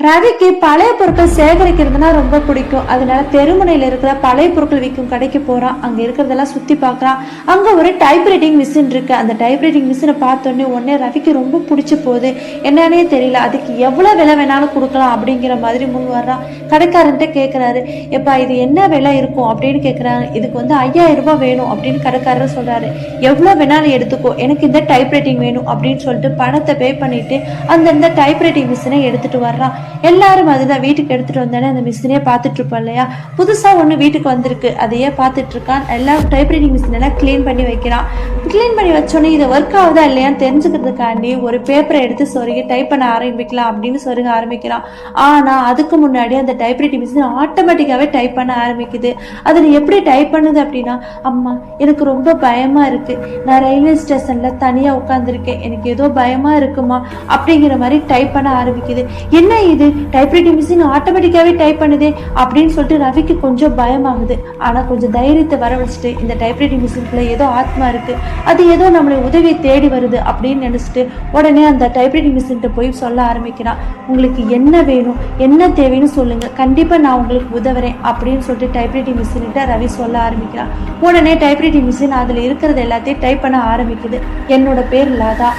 ரவிக்கு பழைய பொருட்கள் சேகரிக்கிறதுனா ரொம்ப பிடிக்கும். அதனால தெருமுனையில இருக்கிற பழைய பொருட்கள் விற்கும் கடைக்கு போறான். அங்க இருக்கிறதெல்லாம் சுத்தி பார்க்கறான். அங்க ஒரு டைப்ரைட்டிங் மிஷின் இருக்கு. அந்த டைப்ரைட்டிங் மிஷினை பார்த்தோன்னே உடனே ரவிக்கு ரொம்ப பிடிச்சி போகுது. என்னன்னே தெரியல. அதுக்கு எவ்வளவு விலை வேணாலும் கொடுக்கலாம் அப்படிங்கிற மாதிரி முன் வர்றான். கடைக்காரன்ட்ட கேட்கிறாரு, எப்பா இது என்ன விலை இருக்கும் அப்படின்னு கேட்கிறாங்க. இதுக்கு 5000 ரூபாய் வேணும் அப்படின்னு கடைக்காரர் சொல்றாரு. எவ்வளவு வேணாலும் எடுத்துக்கோ, எனக்கு இந்த டைப்ரைட்டிங் வேணும் அப்படின்னு சொல்லிட்டு பணத்தை பே பண்ணிட்டு அந்த டைப்ரைட்டிங் மிஷினை எடுத்துட்டு வர்றான். எல்லாரும் அதுதான் வீட்டுக்கு எடுத்துட்டு வந்தானே அந்த மிஷினே பார்த்துட்டு இருப்போம் இல்லையா. புதுசா ஒண்ணு வீட்டுக்கு வந்திருக்கு, அதையே பார்த்துட்டு இருக்கான். எல்லா டைப்ரைட்டிங் மிஷின் எல்லாம் கிளீன் பண்ணி வைக்கிறான். கிளீன் பண்ணி வச்சோன்னே இது ஒர்க் ஆகுதா இல்லையான்னு தெரிஞ்சுக்கிறதுக்காண்டி ஒரு பேப்பரை எடுத்து சொருகி டைப் பண்ண ஆரம்பிக்கலாம் அப்படின்னு சொருக ஆரம்பிக்கிறான். ஆனா அதுக்கு முன்னாடி அந்த டைப்ரைட்டிங் மிஷின் ஆட்டோமேட்டிக்காவே டைப் பண்ண ஆரம்பிக்குது. அதுல எப்படி டைப் பண்ணுது அப்படின்னா, அம்மா எனக்கு ரொம்ப பயமா இருக்கு, நான் ரயில்வே ஸ்டேஷன்ல தனியா உட்கார்ந்துருக்கேன், எனக்கு ஏதோ பயமா இருக்குமா அப்படிங்கிற மாதிரி டைப் பண்ண ஆரம்பிக்குது. என்ன இது டைப்ரைட்டிங் மிஷின் ஆட்டோமேட்டிக்காவே டைப் பண்ணுதே அப்படின்னு சொல்லிட்டு ரவிக்கு கொஞ்சம் பயமாகுது. ஆனா கொஞ்சம் தைரியத்தை வரவழைச்சிட்டு இந்த டைப்ரைட்டிங் மிஷின்குள்ள ஏதோ ஆத்மா இருக்கு, அது ஏதோ நம்மளை உதவியை தேடி வருது அப்படின்னு நினைச்சிட்டு உடனே அந்த டைப்ரைட்டிங் மிஷின்கிட்ட போய் சொல்ல ஆரம்பிக்கிறான். உங்களுக்கு என்ன வேணும், என்ன தேவைன்னு சொல்லுங்க, கண்டிப்பா நான் உங்களுக்கு உதவுறேன் அப்படின்னு சொல்லிட்டு டைப்ரைட்டிங் மிஷின்கிட்ட ரவி சொல்ல ஆரம்பிக்கிறான். உடனே டைப்ரைட்டிங் மிஷின் அதுல இருக்கிறது எல்லாத்தையும் டைப் பண்ண ஆரம்பிக்குது. என்னோட பேர் லதா,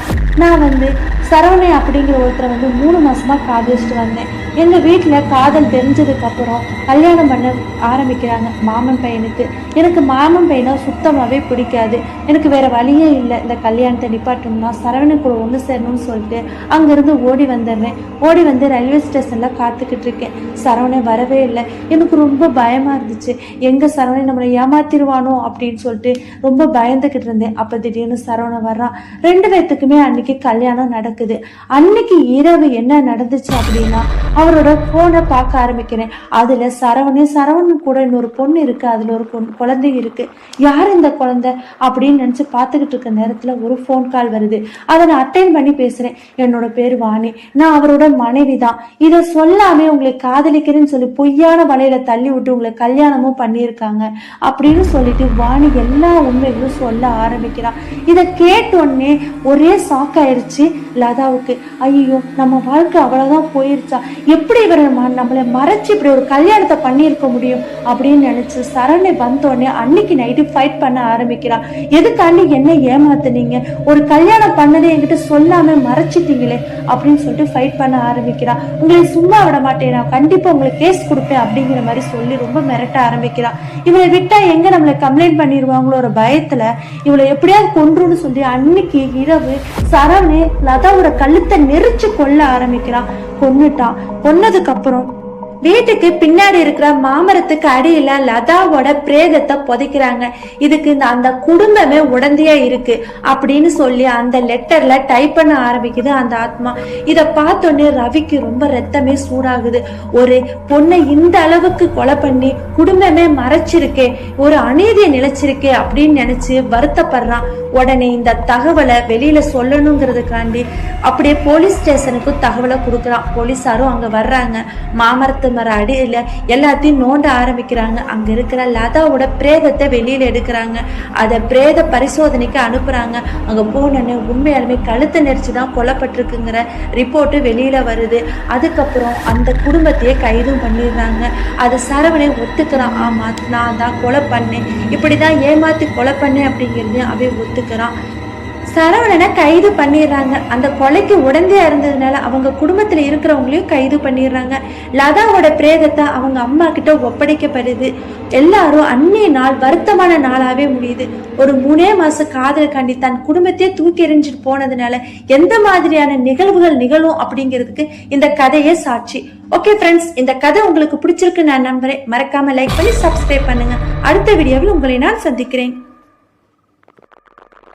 நான் சரவணை அப்படிங்கிற ஒருத்தரை 3 மாசமா காதலிச்சுட்டு வந்தேன். எங்க வீட்டுல காதல் தெரிஞ்சதுக்கு அப்புறம் கல்யாணம் பண்ண ஆரம்பிக்கிறாங்க மாமன் பையனுக்கு. எனக்கு மாமன் பையனை சுத்தமாவே பிடிக்காது. எனக்கு வேற வழியே இல்லை, இந்த கல்யாணத்தை நிப்பாட்டணும்னா சரவணன் கூட ஒன்று சேரணும்னு சொல்லிட்டு அங்கிருந்து ஓடி வந்துடுறேன். ஓடி வந்து ரயில்வே ஸ்டேஷன்ல காத்துக்கிட்டு இருக்கேன். சரவணன் வரவே இல்லை. எனக்கு ரொம்ப பயமா இருந்துச்சு, எங்க சரவணன் நம்மளை ஏமாத்திருவானோ அப்படின்னு சொல்லிட்டு ரொம்ப பயந்துகிட்டு இருந்தேன். அப்ப திடீர்னு சரவணன் வர்றான். 2 பேத்துக்குமே அன்னைக்கு கல்யாணம் நடக்குது. அன்னைக்கு இரவு என்ன நடந்துச்சு அப்படின்னா, அவரோட போனை பார்க்க ஆரம்பிக்கிறேன். அதுல சரவணன் கூட இன்னொரு பொண்ணு இருக்கு, அதுல ஒரு குழந்தை இருக்கு. யார் இந்த குழந்தை அப்படின்னு நினைச்சு பார்த்துக்கிட்டு இருக்க நேரத்துல ஒரு போன் கால் வருது. அதை நான் அட்டென்ட் பண்ணி பேசுறேன். என்னோட பேர் வாணி, நான் அவரோட மனைவி தான். இதை சொல்லாமே உங்களை காதலிக்கிறேன்னு சொல்லி பொய்யான வலையில தள்ளி விட்டு உங்களை கல்யாணமும் பண்ணியிருக்காங்க அப்படின்னு சொல்லிட்டு வாணி எல்லா உண்மைகளும் சொல்ல ஆரம்பிக்கிறான். இதை கேட்டோடனே ஒரே ஷாக் ஆயிடுச்சு லதாவுக்கு. ஐயோ நம்ம வாழ்க்கை அவ்வளவுதான் போயிருச்சா, எப்படி இவர் நம்மளை மறைச்சு இப்படி ஒரு கல்யாணத்தை பண்ணியிருக்க முடியும் அப்படின்னு நினைச்சு சரணை வந்தோடனே அன்னைக்கு நைட்டு ஃபைட் பண்ண ஆரம்பிக்கிறான். எதுக்காண்டி என்ன ஏமாத்துனீங்க, ஒரு கல்யாணம் பண்ணதே என்கிட்ட சொல்லாம மறைச்சிட்டீங்களே அப்படின்னு சொல்லிட்டு ஃபைட் பண்ண ஆரம்பிக்கிறான். உங்களை சும்மா விட மாட்டேன், நான் கண்டிப்பா உங்களுக்கு கேஸ் கொடுப்பேன் அப்படிங்கிற மாதிரி சொல்லி ரொம்ப மிரட்ட ஆரம்பிக்கிறான். இவளை விட்டா எங்க நம்மளை கம்ப்ளைண்ட் பண்ணிடுவாங்களோ ஒரு பயத்துல இவளை எப்படியாவது கொன்றுன்னு சொல்லி அன்னைக்கு இரவு சரணே லதாவோட கழுத்தை நெரிச்சு கொல்ல ஆரம்பிக்கிறான். கொன்னுட்டான். கொன்னதுக்கு அப்புறம் வீட்டுக்கு பின்னாடி இருக்கிற மாமரத்துக்கு அடியில லதாவோட பிரேதத்தை புதைக்கிறாங்க. இதுக்கு அந்த குடும்பமே உடந்தையா இருக்கு அப்படின்னு சொல்லி அந்த லெட்டர்ல டைப் பண்ண ஆரம்பிக்குது அந்த ஆத்மா. இத பார்த்தோன்னே ரவிக்கு ரொம்ப ரத்தமே சூடாகுது. ஒரு பொண்ணை இந்த அளவுக்கு கொலை பண்ணி குடும்பமே மறைச்சிருக்கே, ஒரு அநீதியை நிலைச்சிருக்கே அப்படின்னு நினைச்சு வருத்தப்படுறான். உடனே இந்த தகவலை வெளியில சொல்லணுங்கிறதுக்காண்டி அப்படியே போலீஸ் ஸ்டேஷனுக்கு தகவலை கொடுக்குறான். போலீஸாரும் அங்க வர்றாங்க. மாமரத்து மர அடியில எல்லாத்தையும் நோண்ட ஆரம்பிக்கிறாங்க. அங்க இருக்கிற லதாவோட பிரேதத்தை வெளியில எடுக்கிறாங்க. அதை பிரேத பரிசோதனைக்கு அனுப்புறாங்க. அங்க போனோன்னு உண்மையாலுமே கழுத்தை நெரிச்சுதான் கொல்லப்பட்டிருக்குங்கிற ரிப்போர்ட் வெளியில வருது. அதுக்கப்புறம் அந்த குடும்பத்தையே கைதும் பண்ணிடுறாங்க. அதை சரவணை ஒத்துக்கிறான். ஆமா நான் தான் கொலை பண்ணேன், இப்படிதான் ஏமாத்தி கொலை பண்ணேன் அப்படிங்கிறதையும் அவன் ஒத்துக்கிறான். சரவணனை கைது பண்ணிடுறாங்க. அந்த கொலைக்கு உடந்தையா இருந்ததுனால அவங்க குடும்பத்துல இருக்கிறவங்களையும் கைது பண்ணிடுறாங்க. லதாவோட பிரேதத்தை அவங்க அம்மா கிட்ட ஒப்படைக்கப்படுது. எல்லாரும் அன்னைய நாள் வருத்தமான நாளாவே முடியுது. ஒரு 3 மாச காதலுக்காண்டி தன் குடும்பத்தையே தூக்கி எறிஞ்சிட்டு போனதுனால எந்த மாதிரியான நிகழ்வுகள் நிகழும் அப்படிங்கிறதுக்கு இந்த கதையே சாட்சி. ஓகே ஃப்ரெண்ட்ஸ், இந்த கதை உங்களுக்கு பிடிச்சிருக்கு நான் நம்புறேன். மறக்காம லைக் பண்ணி சப்ஸ்கிரைப் பண்ணுங்க. அடுத்த வீடியோவில் உங்களை நான் சந்திக்கிறேன்.